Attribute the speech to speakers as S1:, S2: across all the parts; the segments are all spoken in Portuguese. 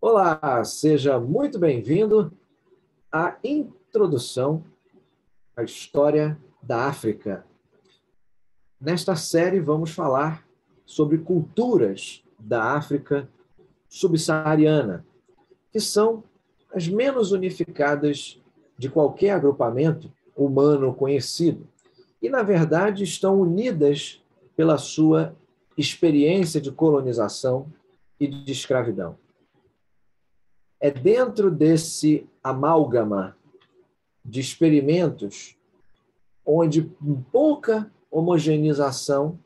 S1: Olá, seja muito bem-vindo à introdução à história da África. Nesta série, vamos falar sobre culturas da África subsaariana, que são as menos unificadas de qualquer agrupamento humano conhecido e, na verdade, estão unidas pela sua experiência de colonização e de escravidão. É dentro desse amálgama de experimentos onde pouca homogeneização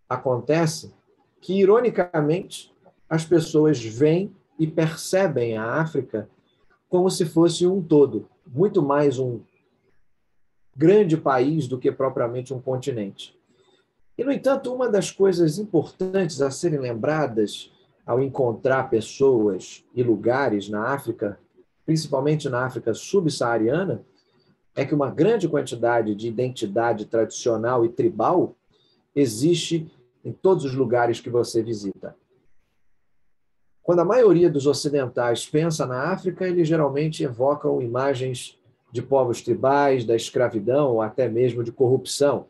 S1: acontece que, ironicamente, as pessoas veem e percebem a África como se fosse um todo, muito mais um grande país do que propriamente um continente. E, no entanto, uma das coisas importantes a serem lembradas ao encontrar pessoas e lugares na África, principalmente na África subsaariana, é que uma grande quantidade de identidade tradicional e tribal existe em todos os lugares que você visita. Quando a maioria dos ocidentais pensa na África, eles geralmente evocam imagens de povos tribais, da escravidão ou até mesmo de corrupção.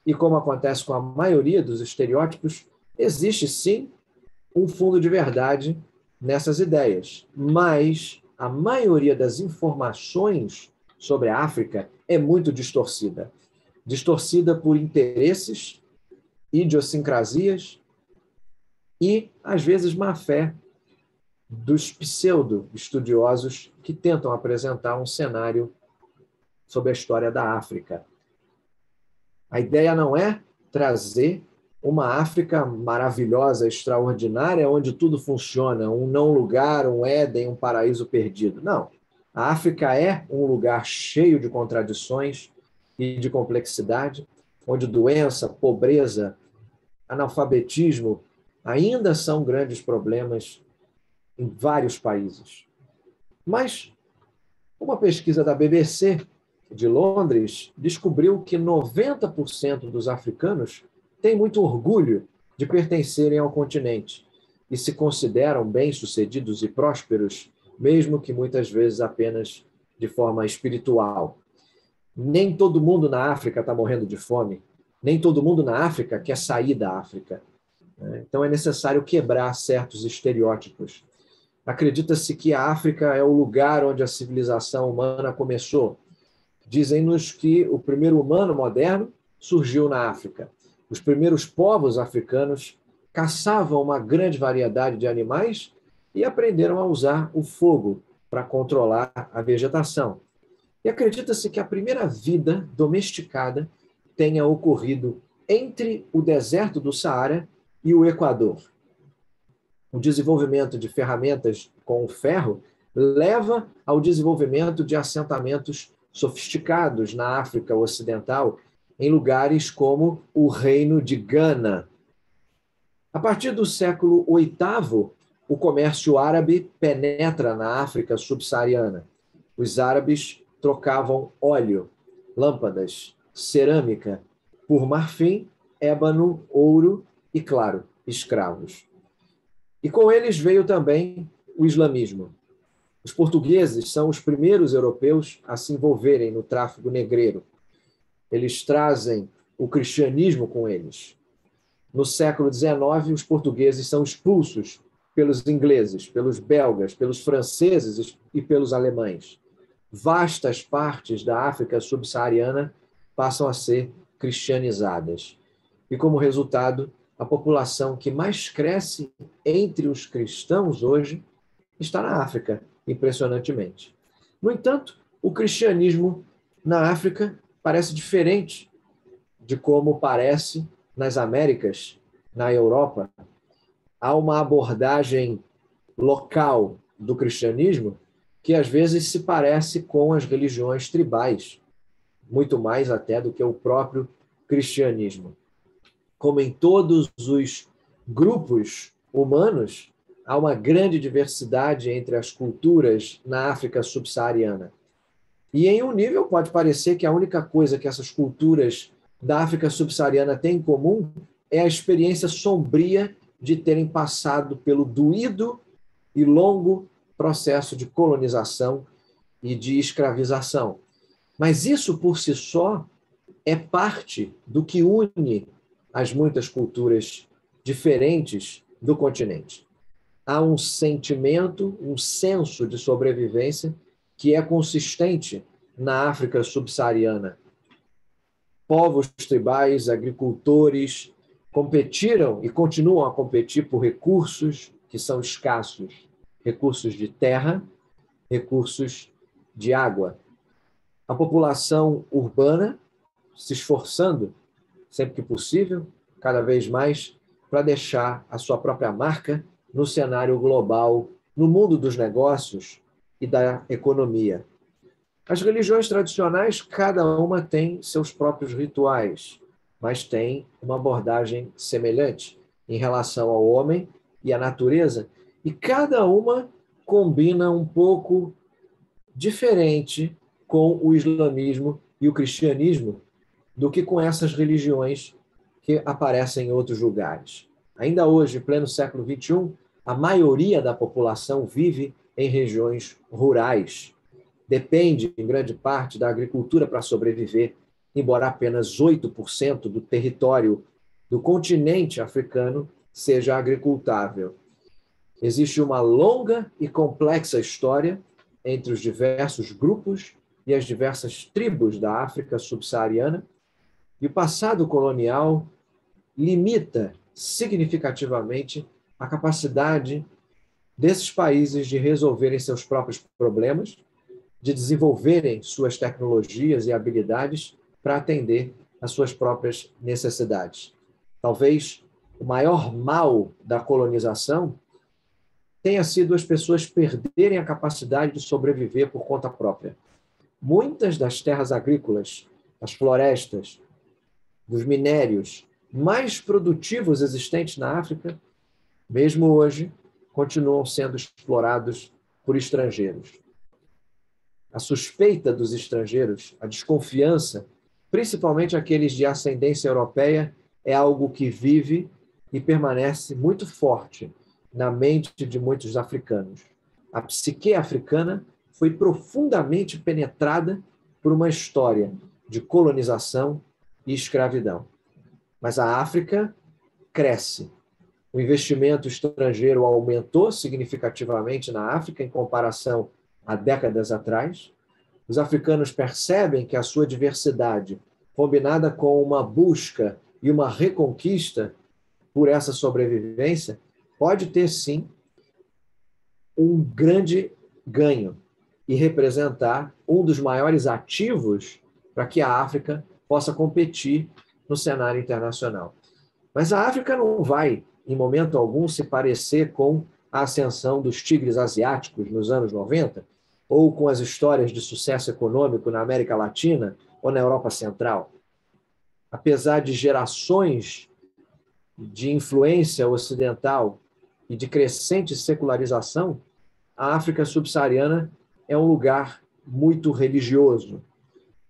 S1: E como acontece com a maioria dos estereótipos, existe sim um fundo de verdade nessas ideias, mas a maioria das informações sobre a África é muito distorcida. Distorcida por interesses, idiosincrasias e, às vezes, má-fé dos pseudo-estudiosos que tentam apresentar um cenário sobre a história da África. A ideia não é trazer uma África maravilhosa, extraordinária, onde tudo funciona, um não lugar, um Éden, um paraíso perdido. Não. A África é um lugar cheio de contradições e de complexidade, onde doença, pobreza, analfabetismo ainda são grandes problemas em vários países. Mas uma pesquisa da BBC de Londres descobriu que 90% dos africanos têm muito orgulho de pertencerem ao continente e se consideram bem-sucedidos e prósperos, mesmo que muitas vezes apenas de forma espiritual. Nem todo mundo na África está morrendo de fome, nem todo mundo na África quer sair da África. Então é necessário quebrar certos estereótipos. Acredita-se que a África é o lugar onde a civilização humana começou. Dizem-nos que o primeiro humano moderno surgiu na África. Os primeiros povos africanos caçavam uma grande variedade de animais e aprenderam a usar o fogo para controlar a vegetação. E acredita-se que a primeira vida domesticada tenha ocorrido entre o deserto do Saara e o Equador. O desenvolvimento de ferramentas com o ferro leva ao desenvolvimento de assentamentos sofisticados na África Ocidental, em lugares como o Reino de Gana. A partir do século VIII, o comércio árabe penetra na África subsaariana. Os árabes trocavam óleo, lâmpadas, cerâmica por marfim, ébano, ouro e, claro, escravos. E com eles veio também o islamismo. Os portugueses são os primeiros europeus a se envolverem no tráfico negreiro. Eles trazem o cristianismo com eles. No século XIX, os portugueses são expulsos pelos ingleses, pelos belgas, pelos franceses e pelos alemães. Vastas partes da África subsaariana passam a ser cristianizadas. E, como resultado, a população que mais cresce entre os cristãos hoje está na África, impressionantemente. No entanto, o cristianismo na África parece diferente de como parece nas Américas, na Europa. Há uma abordagem local do cristianismo que às vezes se parece com as religiões tribais, muito mais até do que o próprio cristianismo. Como em todos os grupos humanos, há uma grande diversidade entre as culturas na África subsaariana. E em um nível pode parecer que a única coisa que essas culturas da África subsaariana têm em comum é a experiência sombria de terem passado pelo doído e longo processo de colonização e de escravização. Mas isso, por si só, é parte do que une as muitas culturas diferentes do continente. Há um sentimento, um senso de sobrevivência que é consistente na África subsaariana. Povos tribais, agricultores, competiram e continuam a competir por recursos que são escassos, recursos de terra, recursos de água. A população urbana se esforçando, sempre que possível, cada vez mais, para deixar a sua própria marca no cenário global, no mundo dos negócios e da economia. As religiões tradicionais, cada uma tem seus próprios rituais, mas tem uma abordagem semelhante em relação ao homem e à natureza, e cada uma combina um pouco diferente com o islamismo e o cristianismo do que com essas religiões que aparecem em outros lugares. Ainda hoje, em pleno século XXI, a maioria da população vive em regiões rurais. Depende, em grande parte, da agricultura para sobreviver, embora apenas 8% do território do continente africano seja agricultável. Existe uma longa e complexa história entre os diversos grupos e as diversas tribos da África subsaariana, e o passado colonial limita significativamente a capacidade desses países de resolverem seus próprios problemas, de desenvolverem suas tecnologias e habilidades para atender às suas próprias necessidades. Talvez o maior mal da colonização tenha sido as pessoas perderem a capacidade de sobreviver por conta própria. Muitas das terras agrícolas, das florestas, dos minérios mais produtivos existentes na África, mesmo hoje, continuam sendo explorados por estrangeiros. A suspeita dos estrangeiros, a desconfiança, principalmente aqueles de ascendência europeia, é algo que vive e permanece muito forte na mente de muitos africanos. A psique africana foi profundamente penetrada por uma história de colonização e escravidão. Mas a África cresce. O investimento estrangeiro aumentou significativamente na África em comparação a décadas atrás. Os africanos percebem que a sua diversidade, combinada com uma busca e uma reconquista por essa sobrevivência, pode ter, sim, um grande ganho e representar um dos maiores ativos para que a África possa competir no cenário internacional. Mas a África não vai, em momento algum, se parecer com a ascensão dos tigres asiáticos nos anos 90, ou com as histórias de sucesso econômico na América Latina ou na Europa Central. Apesar de gerações de influência ocidental e de crescente secularização, a África subsaariana é um lugar muito religioso.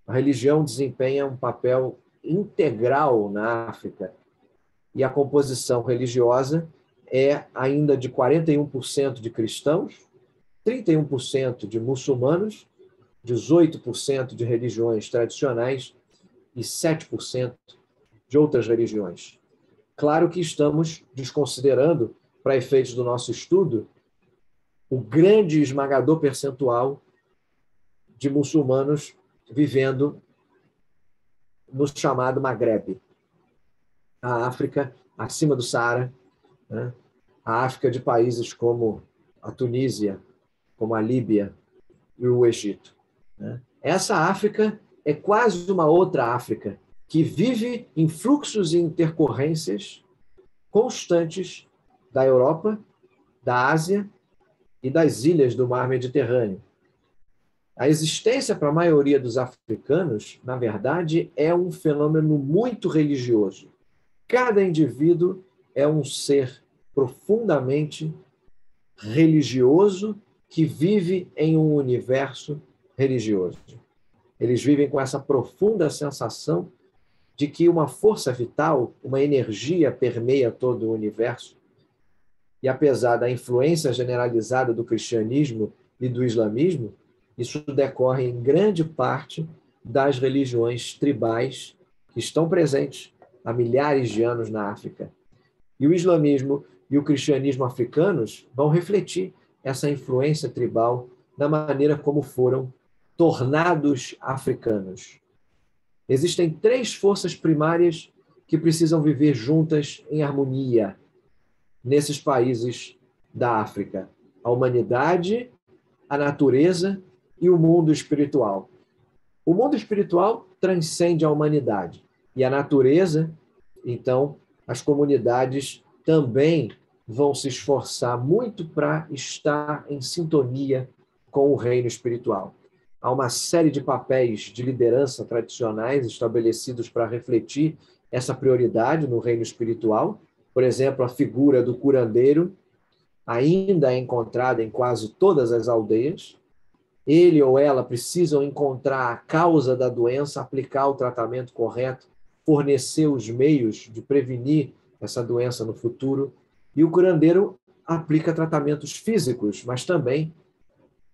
S1: A religião desempenha um papel integral na África, e a composição religiosa é ainda de 41% de cristãos, 31% de muçulmanos, 18% de religiões tradicionais e 7% de outras religiões. Claro que estamos desconsiderando, para efeitos do nosso estudo, o grande e esmagador percentual de muçulmanos vivendo no chamado Maghreb, a África acima do Saara, né? A África de países como a Tunísia, como a Líbia e o Egito, né? Essa África é quase uma outra África, que vive em fluxos e intercorrências constantes da Europa, da Ásia e das ilhas do mar Mediterrâneo. A existência para a maioria dos africanos, na verdade, é um fenômeno muito religioso. Cada indivíduo é um ser profundamente religioso que vive em um universo religioso. Eles vivem com essa profunda sensação de que uma força vital, uma energia permeia todo o universo e apesar da influência generalizada do cristianismo e do islamismo, isso decorre em grande parte das religiões tribais que estão presentes há milhares de anos na África. E o islamismo e o cristianismo africanos vão refletir essa influência tribal na maneira como foram tornados africanos. Existem 3 forças primárias que precisam viver juntas em harmonia nesses países da África: a humanidade, a natureza e o mundo espiritual. O mundo espiritual transcende a humanidade e a natureza, então, as comunidades também vão se esforçar muito para estar em sintonia com o reino espiritual. Há uma série de papéis de liderança tradicionais estabelecidos para refletir essa prioridade no reino espiritual. Por exemplo, a figura do curandeiro ainda é encontrada em quase todas as aldeias. Ele ou ela precisam encontrar a causa da doença, aplicar o tratamento correto, fornecer os meios de prevenir essa doença no futuro. E o curandeiro aplica tratamentos físicos, mas também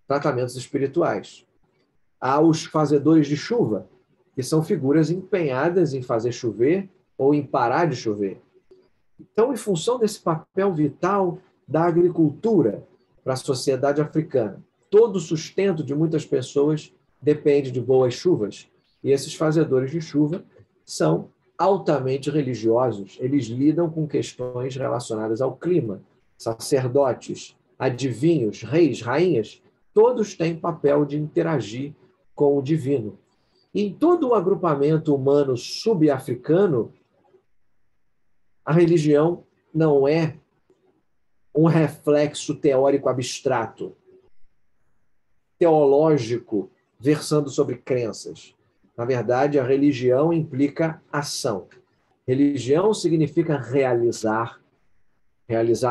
S1: tratamentos espirituais. Há os fazedores de chuva, que são figuras empenhadas em fazer chover ou em parar de chover. Então, em função desse papel vital da agricultura para a sociedade africana, todo o sustento de muitas pessoas depende de boas chuvas. E esses fazedores de chuva são altamente religiosos. Eles lidam com questões relacionadas ao clima. Sacerdotes, adivinhos, reis, rainhas, todos têm papel de interagir com o divino. E em todo o agrupamento humano sub-africano, a religião não é um reflexo teórico abstrato, teológico, versando sobre crenças. Na verdade, a religião implica ação. Religião significa realizar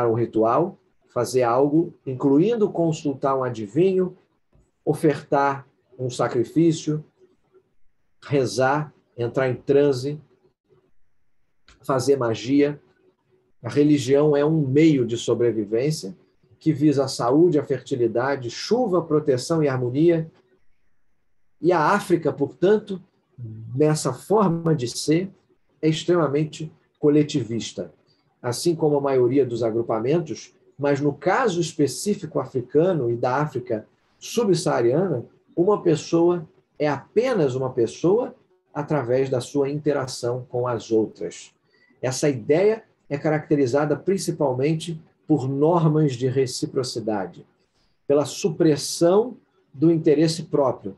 S1: um ritual, fazer algo, incluindo consultar um adivinho, ofertar um sacrifício, rezar, entrar em transe, fazer magia. A religião é um meio de sobrevivência que visa a saúde, a fertilidade, chuva, proteção e harmonia. E a África, portanto, nessa forma de ser, é extremamente coletivista, assim como a maioria dos agrupamentos, mas no caso específico africano e da África subsaariana, uma pessoa é apenas uma pessoa através da sua interação com as outras. Essa ideia é caracterizada principalmente por normas de reciprocidade, pela supressão do interesse próprio,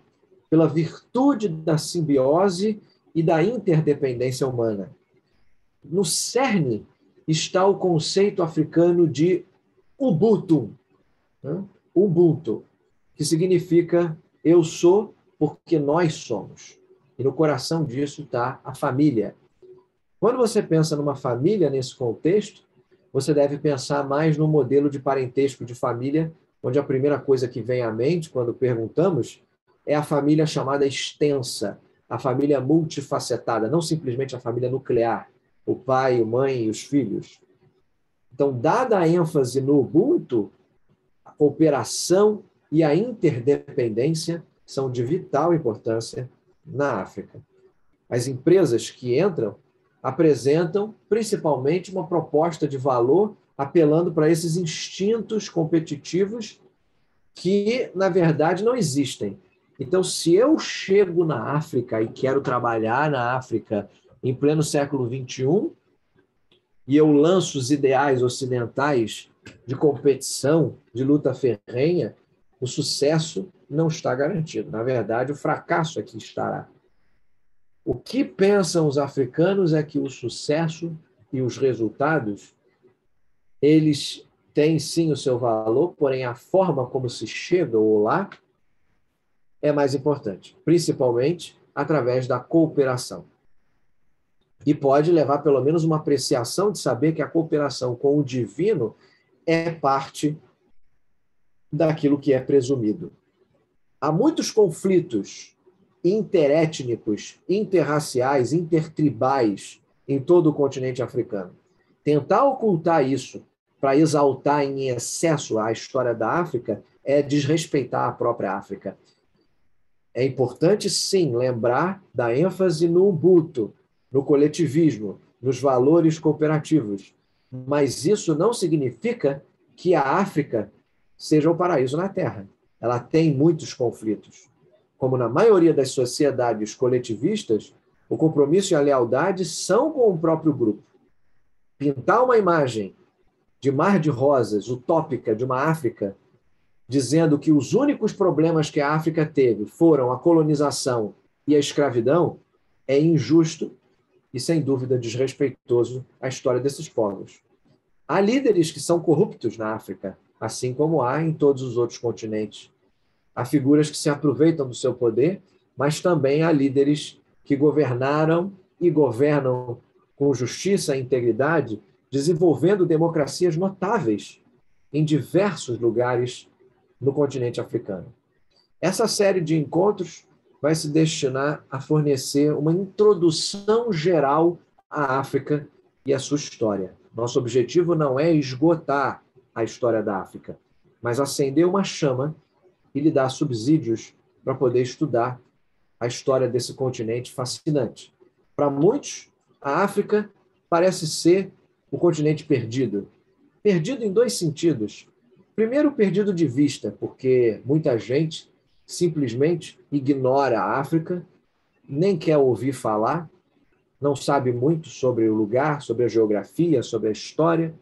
S1: pela virtude da simbiose e da interdependência humana. No cerne está o conceito africano de Ubuntu, né? Ubuntu, que significa eu sou porque nós somos. E no coração disso está a família. Quando você pensa numa família nesse contexto, você deve pensar mais no modelo de parentesco de família, onde a primeira coisa que vem à mente quando perguntamos é a família chamada extensa, a família multifacetada, não simplesmente a família nuclear, o pai, a mãe e os filhos. Então, dada a ênfase no Ubuntu, a cooperação e a interdependência são de vital importância na África. As empresas que entram apresentam principalmente uma proposta de valor apelando para esses instintos competitivos que, na verdade, não existem. Então, se eu chego na África e quero trabalhar na África em pleno século XXI, e eu lanço os ideais ocidentais de competição, de luta ferrenha, o sucesso não está garantido. Na verdade, o fracasso aqui estará. O que pensam os africanos é que o sucesso e os resultados, eles têm sim o seu valor, porém a forma como se chega lá é mais importante, principalmente através da cooperação. E pode levar pelo menos uma apreciação de saber que a cooperação com o divino é parte daquilo que é presumido. Há muitos conflitos interétnicos, interraciais, intertribais em todo o continente africano. Tentar ocultar isso para exaltar em excesso a história da África é desrespeitar a própria África. É importante, sim, lembrar da ênfase no Ubuntu, no coletivismo, nos valores cooperativos, mas isso não significa que a África seja o paraíso na Terra. Ela tem muitos conflitos. Como na maioria das sociedades coletivistas, o compromisso e a lealdade são com o próprio grupo. Pintar uma imagem de mar de rosas, utópica, de uma África, dizendo que os únicos problemas que a África teve foram a colonização e a escravidão, é injusto e, sem dúvida, desrespeitoso à história desses povos. Há líderes que são corruptos na África, assim como há em todos os outros continentes. Há figuras que se aproveitam do seu poder, mas também há líderes que governaram e governam com justiça e integridade, desenvolvendo democracias notáveis em diversos lugares no continente africano. Essa série de encontros vai se destinar a fornecer uma introdução geral à África e à sua história. Nosso objetivo não é esgotar a história da África, mas acender uma chama e lhe dar subsídios para poder estudar a história desse continente fascinante. Para muitos, a África parece ser o continente perdido. Perdido em dois sentidos. Primeiro, perdido de vista, porque muita gente simplesmente ignora a África, nem quer ouvir falar, não sabe muito sobre o lugar, sobre a geografia, sobre a história.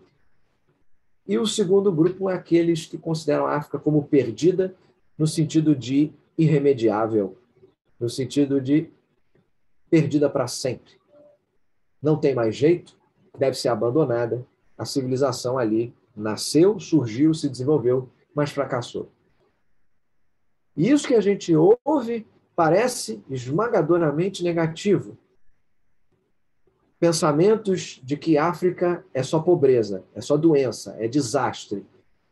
S1: E o segundo grupo é aqueles que consideram a África como perdida, no sentido de irremediável, no sentido de perdida para sempre. Não tem mais jeito, deve ser abandonada. A civilização ali nasceu, surgiu, se desenvolveu, mas fracassou. E isso que a gente ouve parece esmagadoramente negativo. Pensamentos de que África é só pobreza, é só doença, é desastre,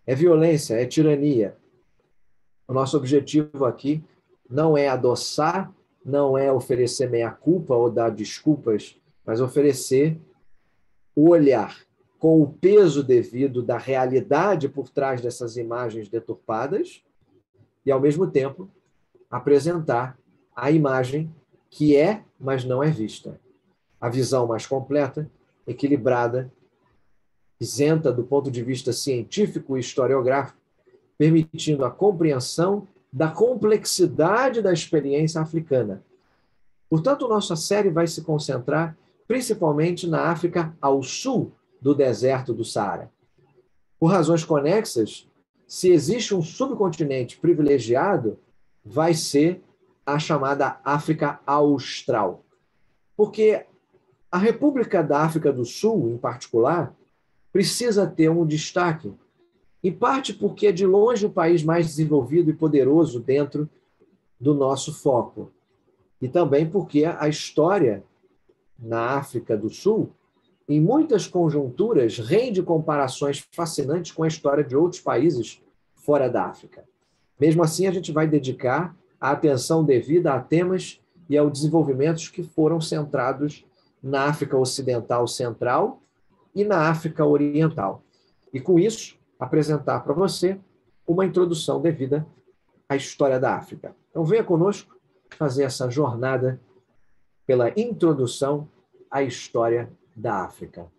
S1: é violência, é tirania. O nosso objetivo aqui não é adoçar, não é oferecer meia-culpa ou dar desculpas, mas oferecer o olhar com o peso devido da realidade por trás dessas imagens deturpadas e, ao mesmo tempo, apresentar a imagem que é, mas não é vista. A visão mais completa, equilibrada, isenta do ponto de vista científico e historiográfico, permitindo a compreensão da complexidade da experiência africana. Portanto, nossa série vai se concentrar principalmente na África ao sul do deserto do Saara. Por razões conexas, se existe um subcontinente privilegiado, vai ser a chamada África Austral. Porque a República da África do Sul, em particular, precisa ter um destaque, em parte porque é de longe o país mais desenvolvido e poderoso dentro do nosso foco. E também porque a história na África do Sul, em muitas conjunturas, rende comparações fascinantes com a história de outros países fora da África. Mesmo assim, a gente vai dedicar a atenção devida a temas e aos desenvolvimentos que foram centrados na África Ocidental Central e na África Oriental. E, com isso, apresentar para você uma introdução devida à história da África. Então, venha conosco fazer essa jornada pela introdução à história da África.